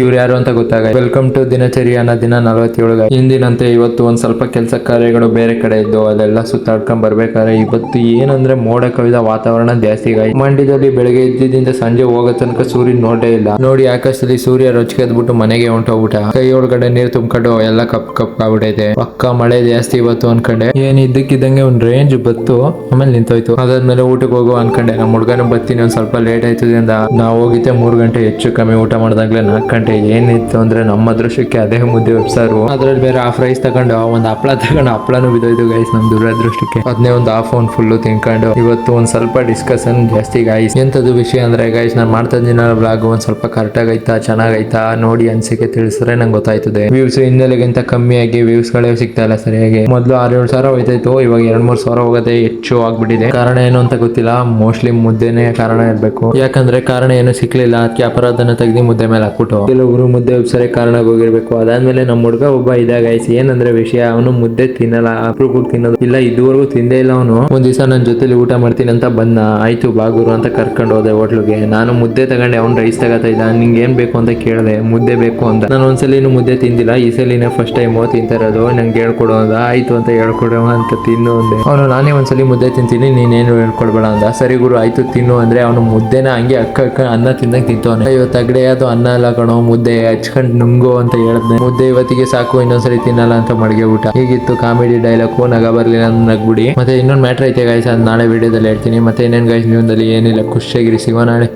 ಇವ್ರು ಯಾರು ಅಂತ ಗೊತ್ತಾಗ. ವೆಲ್ಕಮ್ ಟು ದಿನಚರಿ ಅನ್ನೋ ದಿನ 47. ಹಿಂದಿನಂತೆ ಇವತ್ತು ಒಂದ್ ಸ್ವಲ್ಪ ಕೆಲಸ ಕಾರ್ಯಗಳು ಬೇರೆ ಕಡೆ ಇದ್ದು ಅದೆಲ್ಲ ಸುತ್ತಾಡ್ಕೊಂಡ್ ಬರ್ಬೇಕಾದ್ರೆ ಇವತ್ತು ಏನಂದ್ರೆ ಮೋಡ ಕವಿದ ವಾತಾವರಣ ಜಾಸ್ತಿ ಮಂಡ್ಯದಲ್ಲಿ ಬೆಳಗ್ಗೆ ಇದ್ದಿದ್ದರಿಂದ ಸಂಜೆ ಹೋಗೋ ತನಕ ಸೂರ್ಯನ ನೋಟೇ ಇಲ್ಲ. ನೋಡಿ ಆಕಾಶದಲ್ಲಿ ಸೂರ್ಯ ರೊಚ್ಕೆದ್ಬಿಟ್ಟು ಮನೆಗೆ ಹೊಂಟೋಗ್ಬಿಟ್ಟ. ಕೈ ಒಳಗಡೆ ನೀರ್ ತುಂಬ್ಕೊಂಡು ಎಲ್ಲ ಕಪ್ ಕಪ್ ಆಗ್ಬಿಟ್ಟೈತೆ. ಪಕ್ಕ ಮಳೆ ಜಾಸ್ತಿ ಇವತ್ತು ಅನ್ಕಂಡೆ. ಏನ್ ಇದ್ದಕ್ಕಿದ್ದಂಗೆ ಒಂದ್ ರೇಂಜ್ ಬತ್ತು, ಆಮೇಲೆ ನಿಂತೋಯ್ತು. ಅದಾದ್ಮೇಲೆ ಊಟಕ್ಕೆ ಹೋಗೋ ಅನ್ಕಂಡೆ. ನಮ್ಮ ಹುಡ್ಗನ ಬರ್ತೀನಿ ಒಂದ್ ಸ್ವಲ್ಪ ಲೇಟ್ ಆಯ್ತದೆ ಅಂದ. ನಾವು ಹೋಗಿದ್ದೆ 3 ಗಂಟೆ, ಹೆಚ್ಚು ಕಮ್ಮಿ ಊಟ ಮಾಡ್ದಾಗ್ಲೇ 4 ಗಂಟೆ. ಏನಿತ್ತು ಅಂದ್ರೆ ನಮ್ಮ ಅದೃಷ್ಟಕ್ಕೆ ಅದೇ ಮುದ್ದೆ ಉಪ್ಸಾರು, ಅದ್ರಲ್ಲಿ ಬೇರೆ ಹಾಫ್ ರೈಸ್ ತಗೊಂಡು ಒಂದ್ ಹಪ್ಳ ತಗೊಂಡು ಹಪ್ಳನು ಬಿದ್ದೋಯ್ತು ಗೈಸ್ ನಮ್ ದುರದೃಷ್ಟಕ್ಕೆ. ಅದನ್ನೇ ಒಂದು ಹಾಫ್ ಒಂದು ಫುಲ್ಲು ತಿನ್ಕೊಂಡು ಇವತ್ತು ಒಂದ್ ಸ್ವಲ್ಪ ಡಿಸ್ಕಷನ್ ಜಾಸ್ತಿ ಗೈಸ್. ಎಂತದ್ದು ವಿಷಯ ಅಂದ್ರೆ ಗೈಸ್, ನಾನು ಮಾಡ್ತಾ ಇದ್ದೀನಿ ಬ್ಲಾಗ್ ಒಂದ್ ಸ್ವಲ್ಪ ಕರೆಕ್ಟ್ ಆಗೈತಾ ಚೆನ್ನಾಗೈತಾ ನೋಡಿ ಅನ್ಸಿಕೆ ತಿಳಿಸಿದ್ರೆ ನಂಗೆ ಗೊತ್ತಾಯ್ತದೆ. ವ್ಯೂಸ್ ಹಿನ್ನೆಲೆಗಿಂತ ಕಮ್ಮಿಯಾಗಿ ವ್ಯೂಸ್ ಗಳೇ ಸಿಗ್ತಾ ಇಲ್ಲ ಸರಿಯಾಗಿ. ಮೊದ್ಲು 6-7 ಸಾವಿರ ಹೋಯ್ತಾಯ್ತು, ಇವಾಗ 2-3 ಸಾವಿರ ಹೋಗೋದೇ ಹೆಚ್ಚು ಆಗ್ಬಿಟ್ಟಿದೆ. ಕಾರಣ ಏನು ಅಂತ ಗೊತ್ತಿಲ್ಲ, ಮೋಸ್ಟ್ಲಿ ಮುದ್ದೆನೇ ಕಾರಣ ಇರ್ಬೇಕು. ಯಾಕಂದ್ರೆ ಕಾರಣ ಏನು ಸಿಕ್ಲಿಲ್ಲ, ಅದಕ್ಕೆ ಅಪರಾಧನ ತೆಗ್ದು ಮುದ್ದೆ ಮೇಲೆ ಹಾಕ್ಬಿಟ್ಟು ಕೆಲವರು ಮುದ್ದೆ ಉಪ್ಸರೆ ಕಾರಣ ಹೋಗಿರ್ಬೇಕು. ಅದಾದ್ಮೇಲೆ ನಮ್ಮ ಹುಡುಗ ಒಬ್ಬ ಇದ್ದ ಗೈಸ್. ಏನಂದ್ರೆ ವಿಷಯ, ಅವನು ಮುದ್ದೆ ತಿನ್ನಲ್ಲ, ಅಪ್ರೂಪಕ್ಕೆ ತಿನ್ನೋದು ಇಲ್ಲ, ಇದುವರೆಗೂ ತಿಂದೇ ಇಲ್ಲ ಅವನು. ಒಂದ್ ದಿವಸ ನನ್ನ ಜೊತೆಲಿ ಊಟ ಮಾಡ್ತೀನಿ ಅಂತ ಬಂದ. ಆಯ್ತು ಬಾಗುರು ಅಂತ ಕರ್ಕೊಂಡು ಹೋದೆ ಹೋಟ್ಲಿಗೆ. ನಾನು ಮುದ್ದೆ ತಗೊಂಡೆ, ಅವ್ನು ರೈಸ್ ತಗೋತಾ ಇದ್ದ. ನಿಂಗೆ ಏನ್ ಬೇಕು ಅಂತ ಕೇಳಿದೆ, ಮುದ್ದೆ ಬೇಕು ಅಂತ. ನಾನು ಒಂದ್ಸಲಿನೂ ಮುದ್ದೆ ತಿಂದಿಲ್ಲ, ಈ ಸಲಿನೇ ಫಸ್ಟ್ ಟೈಮ್ ತಿಂತಾ ಇರೋದು. ನಂಗೆ ಹೇಳ್ಕೊಡೋ ಅಂದ. ಆಯ್ತು ಅಂತ ಹೇಳ್ಕೊಡೋ ಅಂತ ತಿನ್ನು ಅಂದೆ. ಅವನು ನಾನೇ ಒಂದ್ಸಲಿ ಮುದ್ದೆ ತಿಂತೀನಿ, ನೀನೇನು ಹೇಳ್ಕೊಡ್ಬೇಡ ಅಂದ. ಸರಿ ಗುರು ಆಯ್ತು ತಿನ್ನು ಅಂದ್ರೆ ಅವನು ಮುದ್ದೆನ ಹಂಗೆ ಅಕ್ಕ ಅನ್ನ ತಿಂದಂಗೆ ತಿಂತವನೆ. ಇವತ್ತು ಅಗಡೆ ಅದು ಅನ್ನ ಎಲ್ಲ ಕಣೋ, ಮುದ್ದೆ ಹಚ್ಕೊಂಡ್ ನುಂಗು ಅಂತ ಹೇಳಿದ್ನೆ. ಮುದ್ದೆ ಇವತ್ತಿಗೆ ಸಾಕು, ಇನ್ನೊಂದ್ಸಲಿ ತಿನ್ನಲ್ಲ ಅಂತ ಮಡ್ಗೆ ಊಟ. ಹೀಗಿತ್ತು ಕಾಮಿಡಿ ಡೈಲಾಗು. ನಗ ಬರ್ಲಿಲ್ಲ ನಗ್ಬಿಡಿ. ಮತ್ತೆ ಇನ್ನೊಂದು ಮ್ಯಾಟ್ರ್ ಐತೆ ಗೈಸ್, ಅದು ನಾಳೆ ವಿಡಿಯೋದಲ್ಲಿ ಹೇಳ್ತೀನಿ. ಮತ್ತೆ ಏನೇನು ಗೈಸ್ ಜೀವನದಲ್ಲಿ ಏನಿಲ್ಲ, ಖುಷಿಯಾಗಿರಿ. ಸಿಗೋಣ ನಾಳೆ.